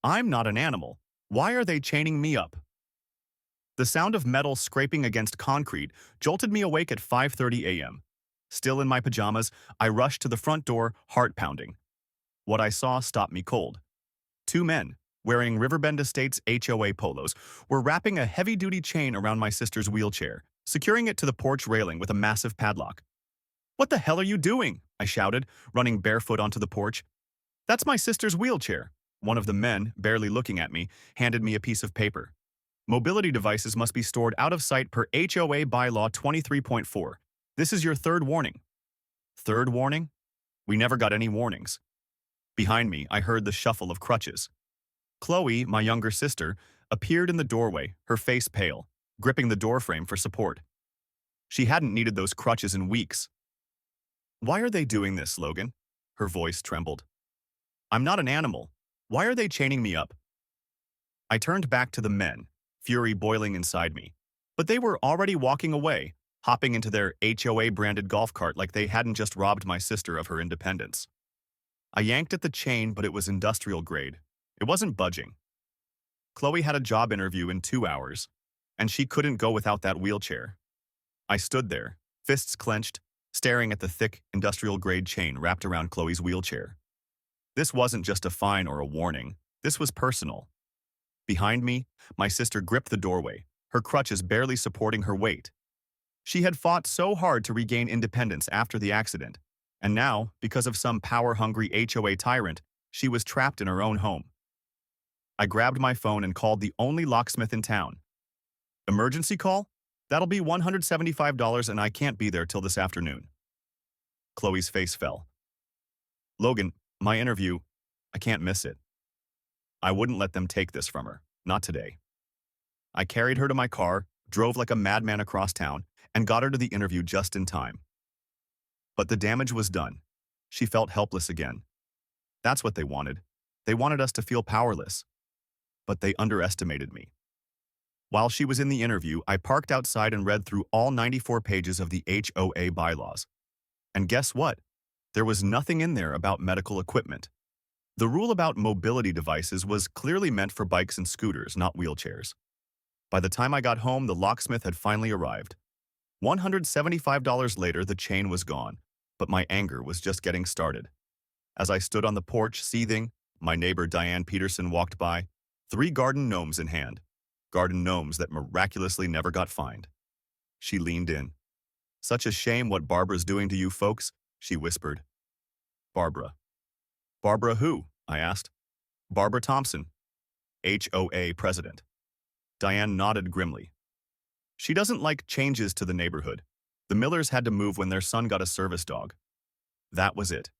I'm not an animal. Why are they chaining me up? The sound of metal scraping against concrete jolted me awake at 5:30 a.m. Still in my pajamas, I rushed to the front door, heart pounding. What I saw stopped me cold. Two men, wearing Riverbend Estates HOA polos, were wrapping a heavy-duty chain around my sister's wheelchair, securing it to the porch railing with a massive padlock. "What the hell are you doing?" I shouted, running barefoot onto the porch. "That's my sister's wheelchair." One of the men, barely looking at me, handed me a piece of paper. "Mobility devices must be stored out of sight per HOA bylaw 23.4. This is your third warning." Third warning? We never got any warnings. Behind me, I heard the shuffle of crutches. Chloe, my younger sister, appeared in the doorway, her face pale, gripping the doorframe for support. She hadn't needed those crutches in weeks. "Why are they doing this, Logan?" Her voice trembled. "I'm not an animal. Why are they chaining me up?" I turned back to the men, fury boiling inside me. But they were already walking away, hopping into their HOA-branded golf cart like they hadn't just robbed my sister of her independence. I yanked at the chain, but it was industrial grade. It wasn't budging. Chloe had a job interview in 2 hours, and she couldn't go without that wheelchair. I stood there, fists clenched, staring at the thick, industrial-grade chain wrapped around Chloe's wheelchair. This wasn't just a fine or a warning. This was personal. Behind me, my sister gripped the doorway, her crutches barely supporting her weight. She had fought so hard to regain independence after the accident, and now, because of some power-hungry HOA tyrant, she was trapped in her own home. I grabbed my phone and called the only locksmith in town. "Emergency call? That'll be $175 and I can't be there till this afternoon." Chloe's face fell. "Logan, my interview, I can't miss it." I wouldn't let them take this from her, not today. I carried her to my car, drove like a madman across town, and got her to the interview just in time. But the damage was done. She felt helpless again. That's what they wanted. They wanted us to feel powerless. But they underestimated me. While she was in the interview, I parked outside and read through all 94 pages of the HOA bylaws. And guess what? There was nothing in there about medical equipment. The rule about mobility devices was clearly meant for bikes and scooters, not wheelchairs. By the time I got home, the locksmith had finally arrived. $175 later, the chain was gone, but my anger was just getting started. As I stood on the porch, seething, my neighbor Diane Peterson walked by, 3 garden gnomes in hand. Garden gnomes that miraculously never got fined. She leaned in. "Such a shame what Barbara's doing to you folks," she whispered. "Barbara." "Barbara who?" I asked. "Barbara Thompson, HOA president." Diane nodded grimly. "She doesn't like changes to the neighborhood. The Millers had to move when their son got a service dog." That was it.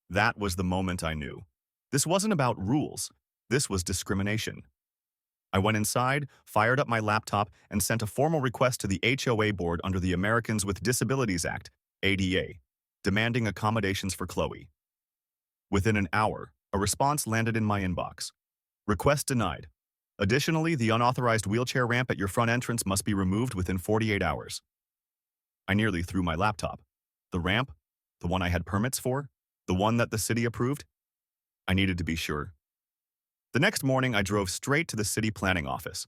That was the moment I knew. This wasn't about rules. This was discrimination. I went inside, fired up my laptop, and sent a formal request to the HOA board under the Americans with Disabilities Act, ADA, demanding accommodations for Chloe. Within an hour, a response landed in my inbox. "Request denied. Additionally, the unauthorized wheelchair ramp at your front entrance must be removed within 48 hours. I nearly threw my laptop. The ramp? The one I had permits for? The one that the city approved? I needed to be sure. The next morning, I drove straight to the city planning office.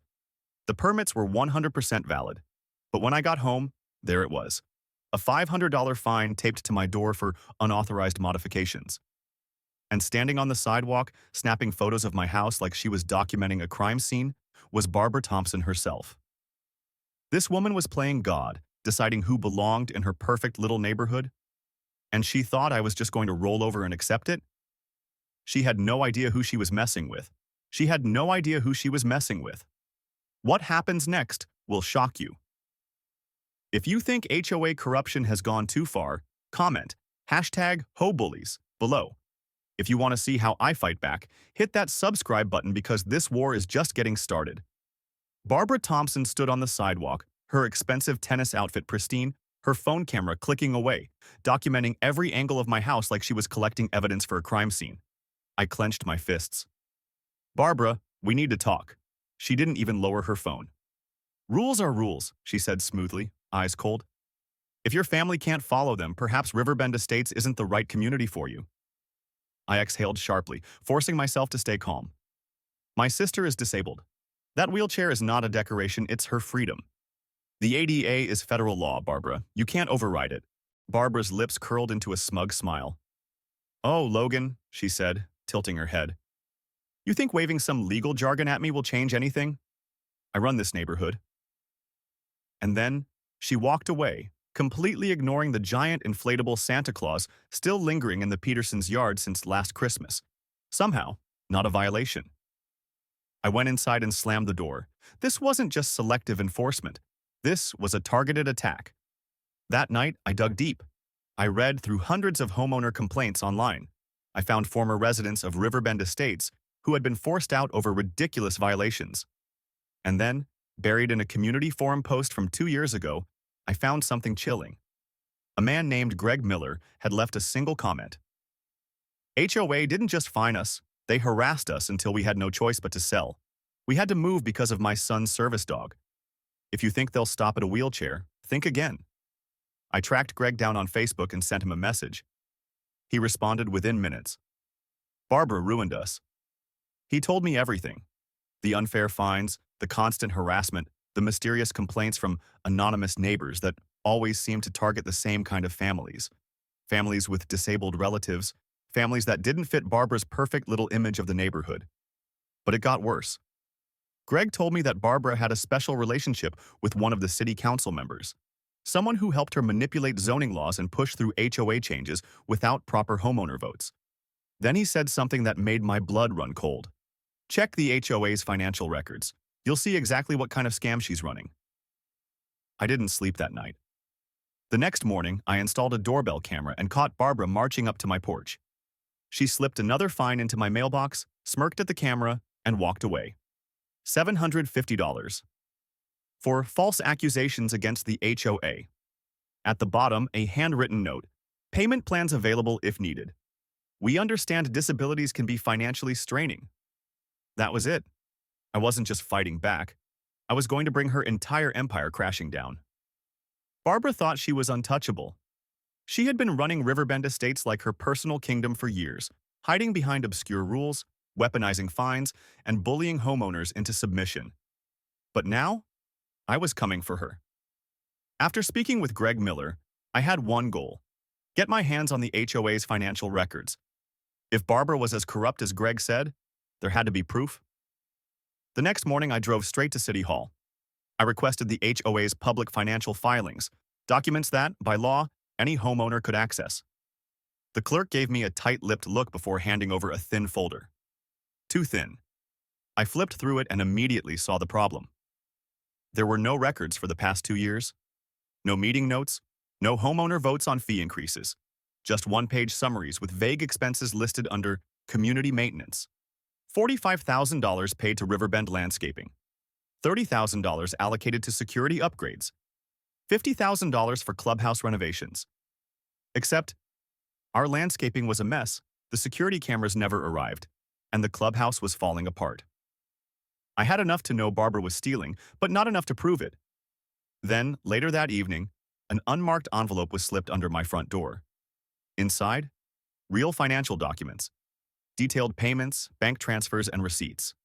The permits were 100% valid, but when I got home, there it was. A $500 fine taped to my door for unauthorized modifications. And standing on the sidewalk, snapping photos of my house like she was documenting a crime scene, was Barbara Thompson herself. This woman was playing God, deciding who belonged in her perfect little neighborhood. And she thought I was just going to roll over and accept it? She had no idea who she was messing with. She had no idea who she was messing with. What happens next will shock you. If you think HOA corruption has gone too far, comment #HoBullies below. If you want to see how I fight back, hit that subscribe button because this war is just getting started. Barbara Thompson stood on the sidewalk, her expensive tennis outfit pristine, her phone camera clicking away, documenting every angle of my house like she was collecting evidence for a crime scene. I clenched my fists. "Barbara, we need to talk." She didn't even lower her phone. "Rules are rules," she said smoothly, eyes cold. "If your family can't follow them, perhaps Riverbend Estates isn't the right community for you." I exhaled sharply, forcing myself to stay calm. My sister is disabled. That wheelchair is not a decoration, it's her freedom. The ADA is federal law, Barbara. You can't override it. Barbara's lips curled into a smug smile. Oh, Logan, she said, tilting her head. You think waving some legal jargon at me will change anything? I run this neighborhood. And then she walked away, completely ignoring the giant inflatable Santa Claus still lingering in the Petersons' yard since last Christmas. Somehow, not a violation. I went inside and slammed the door. This wasn't just selective enforcement. This was a targeted attack. That night, I dug deep. I read through hundreds of homeowner complaints online. I found former residents of Riverbend Estates who had been forced out over ridiculous violations. And then, buried in a community forum post from 2 years ago, I found something chilling. A man named Greg Miller had left a single comment. HOA didn't just fine us, they harassed us until we had no choice but to sell. We had to move because of my son's service dog. If you think they'll stop at a wheelchair, think again. I tracked Greg down on Facebook and sent him a message. He responded within minutes. Barbara ruined us. He told me everything. The unfair fines, the constant harassment, the mysterious complaints from anonymous neighbors that always seemed to target the same kind of families. Families with disabled relatives, families that didn't fit Barbara's perfect little image of the neighborhood. But it got worse. Greg told me that Barbara had a special relationship with one of the city council members, someone who helped her manipulate zoning laws and push through HOA changes without proper homeowner votes. Then he said something that made my blood run cold. Check the HOA's financial records. You'll see exactly what kind of scam she's running. I didn't sleep that night. The next morning, I installed a doorbell camera and caught Barbara marching up to my porch. She slipped another fine into my mailbox, smirked at the camera, and walked away. $750. For false accusations against the HOA. At the bottom, a handwritten note. Payment plans available if needed. We understand disabilities can be financially straining. That was it. I wasn't just fighting back. I was going to bring her entire empire crashing down. Barbara thought she was untouchable. She had been running Riverbend Estates like her personal kingdom for years, hiding behind obscure rules, weaponizing fines, and bullying homeowners into submission. But now, I was coming for her. After speaking with Greg Miller, I had one goal: get my hands on the HOA's financial records. If Barbara was as corrupt as Greg said, there had to be proof. The next morning, I drove straight to City Hall. I requested the HOA's public financial filings, documents that, by law, any homeowner could access. The clerk gave me a tight-lipped look before handing over a thin folder. Too thin. I flipped through it and immediately saw the problem. There were no records for the past 2 years, no meeting notes, no homeowner votes on fee increases, just one-page summaries with vague expenses listed under community maintenance. $45,000 paid to Riverbend Landscaping, $30,000 allocated to security upgrades, $50,000 for clubhouse renovations. Except, our landscaping was a mess, the security cameras never arrived, and the clubhouse was falling apart. I had enough to know Barbara was stealing, but not enough to prove it. Then, later that evening, an unmarked envelope was slipped under my front door. Inside, real financial documents, detailed payments, bank transfers, and receipts.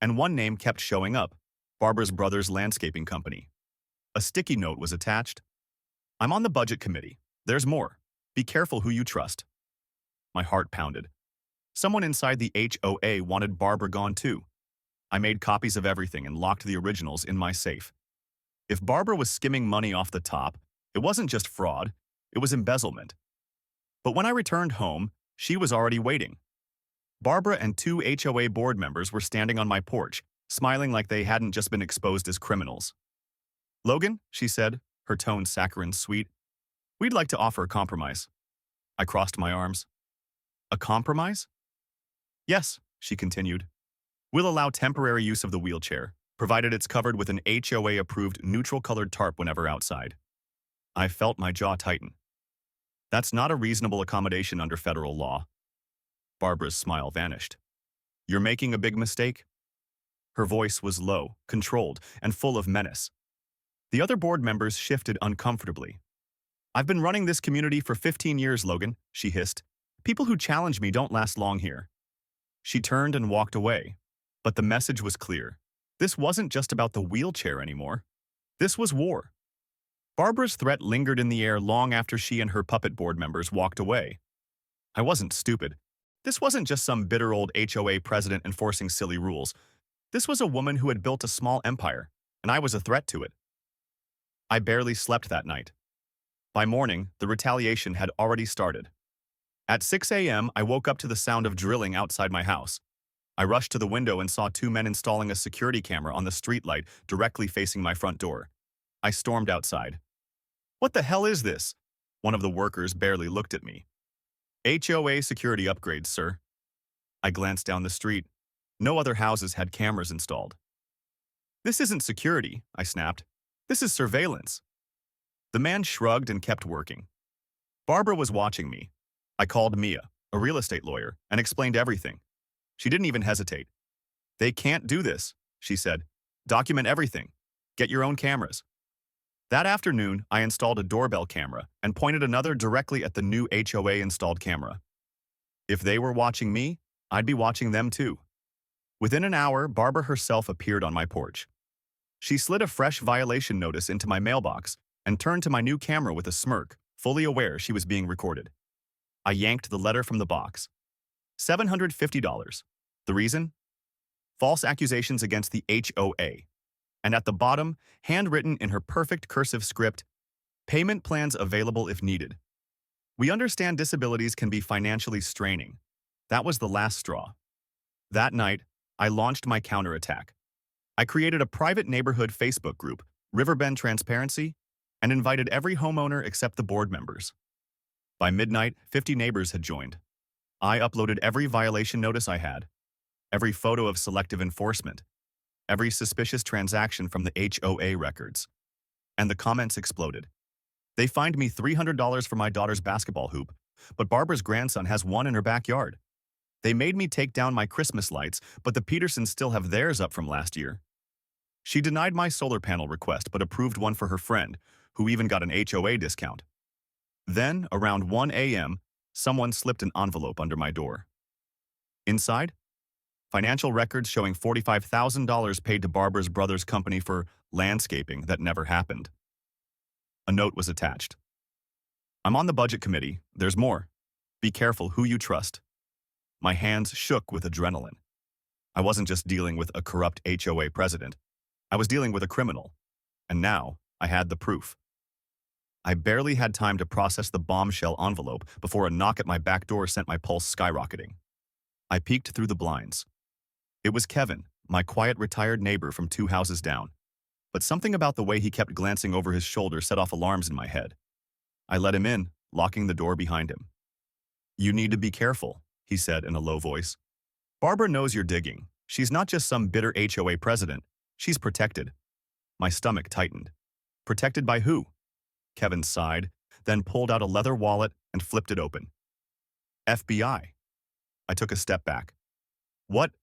And one name kept showing up: Barbara's brother's landscaping company. A sticky note was attached. I'm on the budget committee. There's more. Be careful who you trust. My heart pounded. Someone inside the HOA wanted Barbara gone too. I made copies of everything and locked the originals in my safe. If Barbara was skimming money off the top, it wasn't just fraud, it was embezzlement. But when I returned home, she was already waiting. Barbara and 2 HOA board members were standing on my porch, smiling like they hadn't just been exposed as criminals. Logan, she said, her tone saccharine sweet, we'd like to offer a compromise. I crossed my arms. A compromise? Yes, she continued. We'll allow temporary use of the wheelchair, provided it's covered with an HOA-approved neutral-colored tarp whenever outside. I felt my jaw tighten. That's not a reasonable accommodation under federal law. Barbara's smile vanished. You're making a big mistake? Her voice was low, controlled, and full of menace. The other board members shifted uncomfortably. I've been running this community for 15 years, Logan, she hissed. People who challenge me don't last long here. She turned and walked away. But the message was clear. This wasn't just about the wheelchair anymore. This was war. Barbara's threat lingered in the air long after she and her puppet board members walked away. I wasn't stupid. This wasn't just some bitter old HOA president enforcing silly rules. This was a woman who had built a small empire, and I was a threat to it. I barely slept that night. By morning, the retaliation had already started. At 6 a.m., I woke up to the sound of drilling outside my house. I rushed to the window and saw two men installing a security camera on the streetlight directly facing my front door. I stormed outside. "What the hell is this?" One of the workers barely looked at me. "HOA security upgrades, sir." I glanced down the street. No other houses had cameras installed. "This isn't security," I snapped. "This is surveillance." The man shrugged and kept working. Barbara was watching me. I called Mia, a real estate lawyer, and explained everything. She didn't even hesitate. "They can't do this," she said. "Document everything. Get your own cameras." That afternoon, I installed a doorbell camera and pointed another directly at the new HOA-installed camera. If they were watching me, I'd be watching them too. Within an hour, Barbara herself appeared on my porch. She slid a fresh violation notice into my mailbox and turned to my new camera with a smirk, fully aware she was being recorded. I yanked the letter from the box. $750. The reason? False accusations against the HOA. And at the bottom, handwritten in her perfect cursive script, "Payment plans available if needed." We understand disabilities can be financially straining. That was the last straw. That night, I launched my counterattack. I created a private neighborhood Facebook group, Riverbend Transparency, and invited every homeowner except the board members. By midnight, 50 neighbors had joined. I uploaded every violation notice I had, every photo of selective enforcement, every suspicious transaction from the HOA records. And the comments exploded. "They fined me $300 for my daughter's basketball hoop, but Barbara's grandson has one in her backyard. They made me take down my Christmas lights, but the Petersons still have theirs up from last year." She denied my solar panel request but approved one for her friend, who even got an HOA discount. Then, around 1 a.m., someone slipped an envelope under my door. Inside, financial records showing $45,000 paid to Barbara's brother's company for landscaping that never happened. A note was attached. "I'm on the budget committee. There's more. Be careful who you trust." My hands shook with adrenaline. I wasn't just dealing with a corrupt HOA president. I was dealing with a criminal. And now, I had the proof. I barely had time to process the bombshell envelope before a knock at my back door sent my pulse skyrocketing. I peeked through the blinds. It was Kevin, my quiet retired neighbor from 2 houses down. But something about the way he kept glancing over his shoulder set off alarms in my head. I let him in, locking the door behind him. "You need to be careful," he said in a low voice. "Barbara knows you're digging. She's not just some bitter HOA president. She's protected." My stomach tightened. Protected by who? Kevin sighed, then pulled out a leather wallet and flipped it open. "FBI." I took a step back. "What?"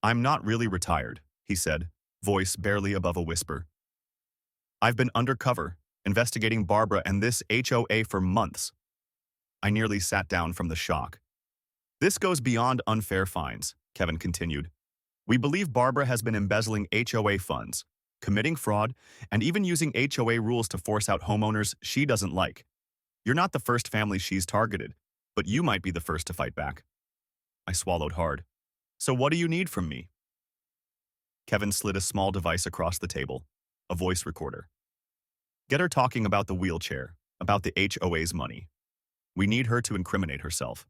"I'm not really retired," he said, voice barely above a whisper. "I've been undercover, investigating Barbara and this HOA for months." I nearly sat down from the shock. "This goes beyond unfair fines," Kevin continued. "We believe Barbara has been embezzling HOA funds, committing fraud, and even using HOA rules to force out homeowners she doesn't like. You're not the first family she's targeted, but you might be the first to fight back." I swallowed hard. "So what do you need from me?" Kevin slid a small device across the table, a voice recorder. "Get her talking about the wheelchair, about the HOA's money. We need her to incriminate herself."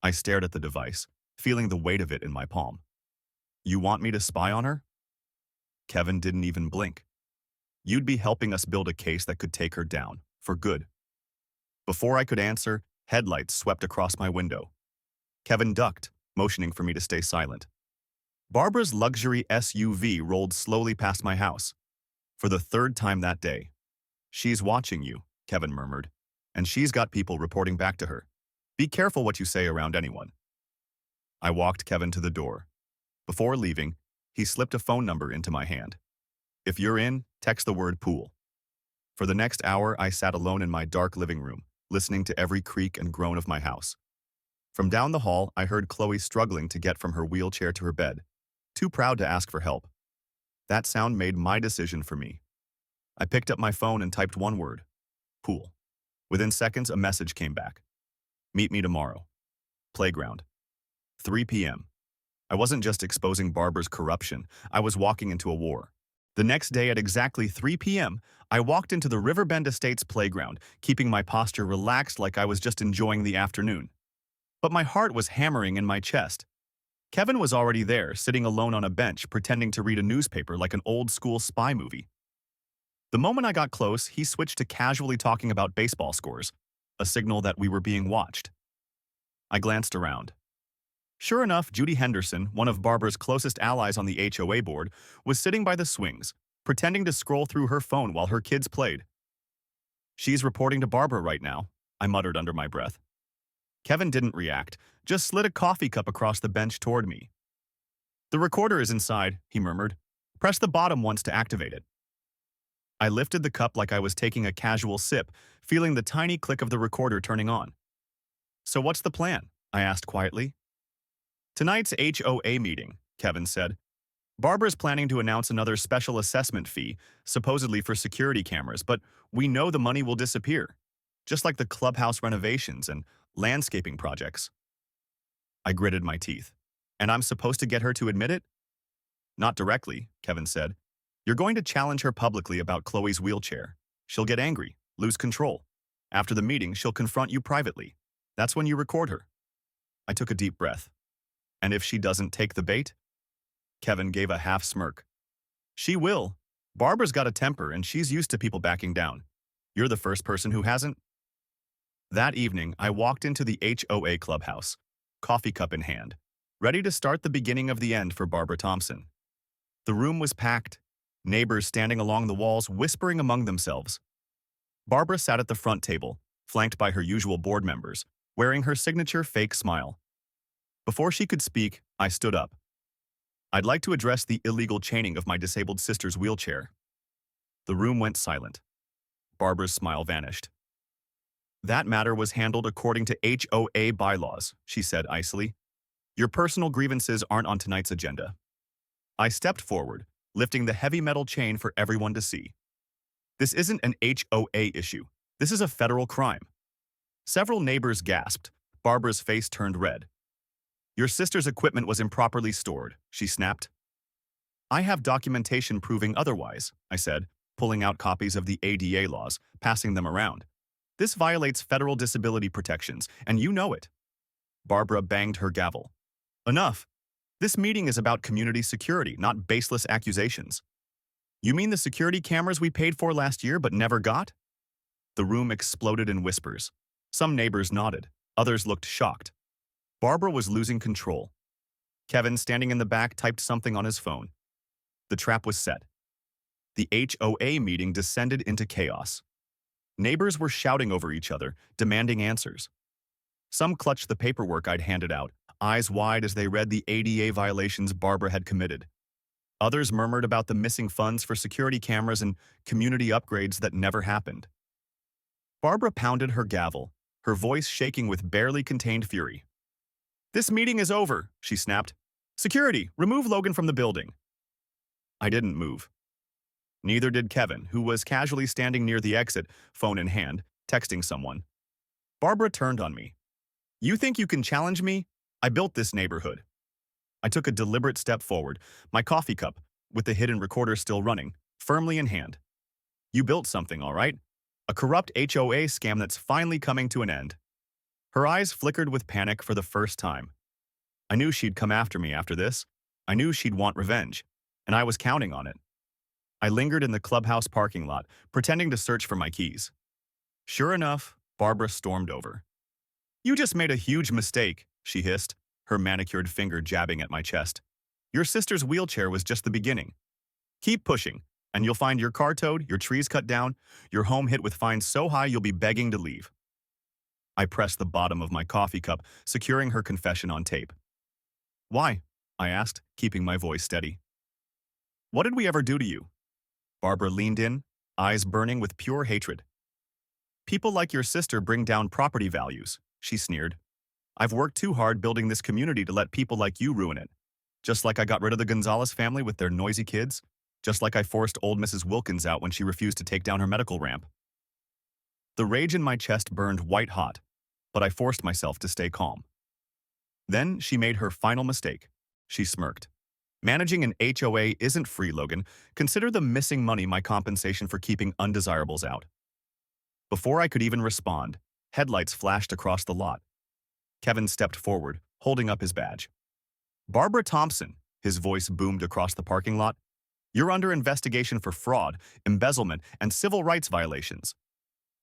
I stared at the device, feeling the weight of it in my palm. "You want me to spy on her?" Kevin didn't even blink. "You'd be helping us build a case that could take her down, for good." Before I could answer, headlights swept across my window. Kevin ducked, motioning for me to stay silent. Barbara's luxury SUV rolled slowly past my house. For the 3rd time that day. "She's watching you," Kevin murmured, "and she's got people reporting back to her. Be careful what you say around anyone." I walked Kevin to the door. Before leaving, he slipped a phone number into my hand. "If you're in, text the word pool." For the next hour, I sat alone in my dark living room, listening to every creak and groan of my house. From down the hall, I heard Chloe struggling to get from her wheelchair to her bed, too proud to ask for help. That sound made my decision for me. I picked up my phone and typed one word: pool. Within seconds, a message came back. Meet me tomorrow. Playground. 3 p.m. I wasn't just exposing Barbara's corruption, I was walking into a war. The next day at exactly 3 p.m., I walked into the Riverbend Estates playground, keeping my posture relaxed like I was just enjoying the afternoon. But my heart was hammering in my chest. Kevin was already there, sitting alone on a bench, pretending to read a newspaper like an old-school spy movie. The moment I got close, he switched to casually talking about baseball scores, a signal that we were being watched. I glanced around. Sure enough, Judy Henderson, one of Barbara's closest allies on the HOA board, was sitting by the swings, pretending to scroll through her phone while her kids played. She's reporting to Barbara right now, I muttered under my breath. Kevin didn't react, just slid a coffee cup across the bench toward me. The recorder is inside, he murmured. Press the bottom once to activate it. I lifted the cup like I was taking a casual sip, feeling the tiny click of the recorder turning on. So what's the plan? I asked quietly. Tonight's HOA meeting, Kevin said. Barbara's planning to announce another special assessment fee, supposedly for security cameras, but we know the money will disappear, just like the clubhouse renovations and landscaping projects. I gritted my teeth. And I'm supposed to get her to admit it? Not directly, Kevin said. You're going to challenge her publicly about Chloe's wheelchair. She'll get angry, lose control. After the meeting, she'll confront you privately. That's when you record her. I took a deep breath. And if she doesn't take the bait? Kevin gave a half smirk. She will. Barbara's got a temper and she's used to people backing down. You're the first person who hasn't. That evening, I walked into the HOA clubhouse, coffee cup in hand, ready to start the beginning of the end for Barbara Thompson. The room was packed, neighbors standing along the walls whispering among themselves. Barbara sat at the front table, flanked by her usual board members, wearing her signature fake smile. Before she could speak, I stood up. I'd like to address the illegal chaining of my disabled sister's wheelchair. The room went silent. Barbara's smile vanished. That matter was handled according to HOA bylaws, she said icily. Your personal grievances aren't on tonight's agenda. I stepped forward, lifting the heavy metal chain for everyone to see. This isn't an HOA issue. This is a federal crime. Several neighbors gasped. Barbara's face turned red. Your sister's equipment was improperly stored, she snapped. I have documentation proving otherwise, I said, pulling out copies of the ADA laws, passing them around. This violates federal disability protections, and you know it. Barbara banged her gavel. Enough. This meeting is about community security, not baseless accusations. You mean the security cameras we paid for last year but never got? The room exploded in whispers. Some neighbors nodded. Others looked shocked. Barbara was losing control. Kevin, standing in the back, typed something on his phone. The trap was set. The HOA meeting descended into chaos. Neighbors were shouting over each other, demanding answers. Some clutched the paperwork I'd handed out, eyes wide as they read the ADA violations Barbara had committed. Others murmured about the missing funds for security cameras and community upgrades that never happened. Barbara pounded her gavel, her voice shaking with barely contained fury. This meeting is over, she snapped. Security, remove Logan from the building. I didn't move. Neither did Kevin, who was casually standing near the exit, phone in hand, texting someone. Barbara turned on me. You think you can challenge me? I built this neighborhood. I took a deliberate step forward, my coffee cup, with the hidden recorder still running, firmly in hand. You built something, all right? A corrupt HOA scam that's finally coming to an end. Her eyes flickered with panic for the first time. I knew she'd come after me after this. I knew she'd want revenge, and I was counting on it. I lingered in the clubhouse parking lot, pretending to search for my keys. Sure enough, Barbara stormed over. You just made a huge mistake, she hissed, her manicured finger jabbing at my chest. Your sister's wheelchair was just the beginning. Keep pushing, and you'll find your car towed, your trees cut down, your home hit with fines so high you'll be begging to leave. I pressed the bottom of my coffee cup, securing her confession on tape. Why? I asked, keeping my voice steady. What did we ever do to you? Barbara leaned in, eyes burning with pure hatred. People like your sister bring down property values, she sneered. I've worked too hard building this community to let people like you ruin it. Just like I got rid of the Gonzalez family with their noisy kids. Just like I forced old Mrs. Wilkins out when she refused to take down her medical ramp. The rage in my chest burned white hot, but I forced myself to stay calm. Then she made her final mistake. She smirked. Managing an HOA isn't free, Logan. Consider the missing money my compensation for keeping undesirables out. Before I could even respond, headlights flashed across the lot. Kevin stepped forward, holding up his badge. Barbara Thompson, his voice boomed across the parking lot. You're under investigation for fraud, embezzlement, and civil rights violations.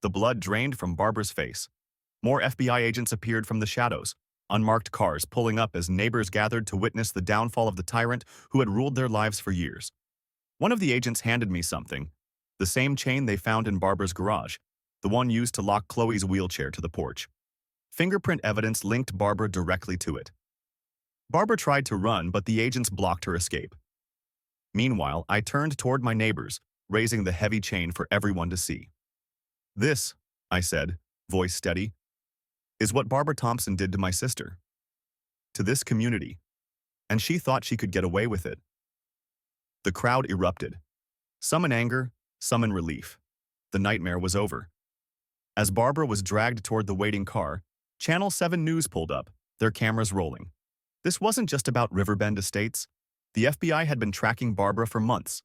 The blood drained from Barbara's face. More FBI agents appeared from the shadows, unmarked cars pulling up as neighbors gathered to witness the downfall of the tyrant who had ruled their lives for years. One of the agents handed me something, the same chain they found in Barbara's garage, the one used to lock Chloe's wheelchair to the porch. Fingerprint evidence linked Barbara directly to it. Barbara tried to run, but the agents blocked her escape. Meanwhile, I turned toward my neighbors, raising the heavy chain for everyone to see. This, I said, voice steady, is what Barbara Thompson did to my sister. To this community. And she thought she could get away with it. The crowd erupted. Some in anger, some in relief. The nightmare was over. As Barbara was dragged toward the waiting car, Channel 7 News pulled up, their cameras rolling. This wasn't just about Riverbend Estates. The FBI had been tracking Barbara for months.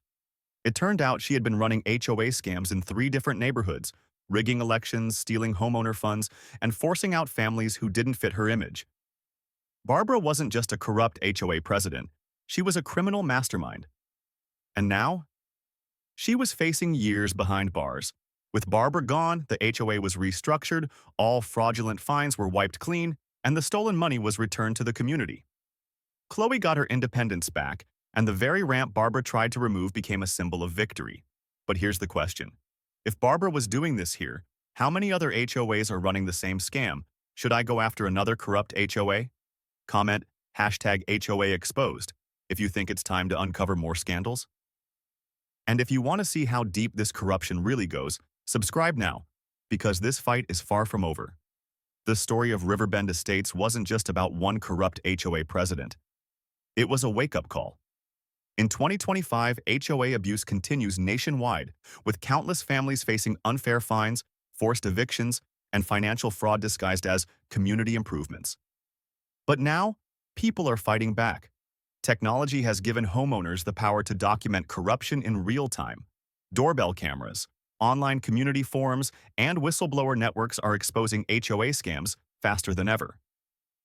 It turned out she had been running HOA scams in 3 different neighborhoods, rigging elections, stealing homeowner funds, and forcing out families who didn't fit her image. Barbara wasn't just a corrupt HOA president. She was a criminal mastermind. And now? She was facing years behind bars. With Barbara gone, the HOA was restructured, all fraudulent fines were wiped clean, and the stolen money was returned to the community. Chloe got her independence back, and the very ramp Barbara tried to remove became a symbol of victory. But here's the question. If Barbara was doing this here, how many other HOAs are running the same scam? Should I go after another corrupt HOA? Comment #HOA exposed if you think it's time to uncover more scandals. And if you want to see how deep this corruption really goes, subscribe now, because this fight is far from over. The story of Riverbend Estates wasn't just about one corrupt HOA president. It was a wake-up call. In 2025, HOA abuse continues nationwide, with countless families facing unfair fines, forced evictions, and financial fraud disguised as community improvements. But now, people are fighting back. Technology has given homeowners the power to document corruption in real time. Doorbell cameras, online community forums, and whistleblower networks are exposing HOA scams faster than ever.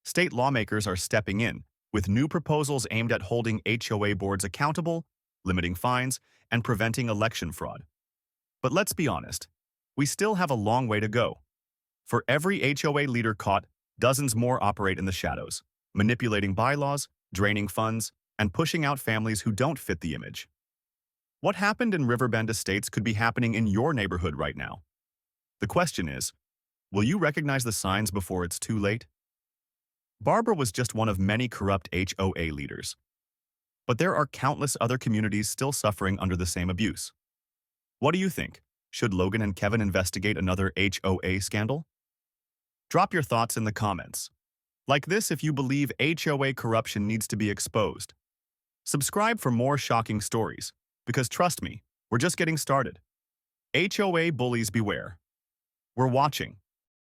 State lawmakers are stepping in, with new proposals aimed at holding HOA boards accountable, limiting fines, and preventing election fraud. But let's be honest, we still have a long way to go. For every HOA leader caught, dozens more operate in the shadows, manipulating bylaws, draining funds, and pushing out families who don't fit the image. What happened in Riverbend Estates could be happening in your neighborhood right now. The question is, will you recognize the signs before it's too late? Barbara was just one of many corrupt HOA leaders. But there are countless other communities still suffering under the same abuse. What do you think? Should Logan and Kevin investigate another HOA scandal? Drop your thoughts in the comments. Like this if you believe HOA corruption needs to be exposed. Subscribe for more shocking stories, because trust me, we're just getting started. HOA bullies beware. We're watching.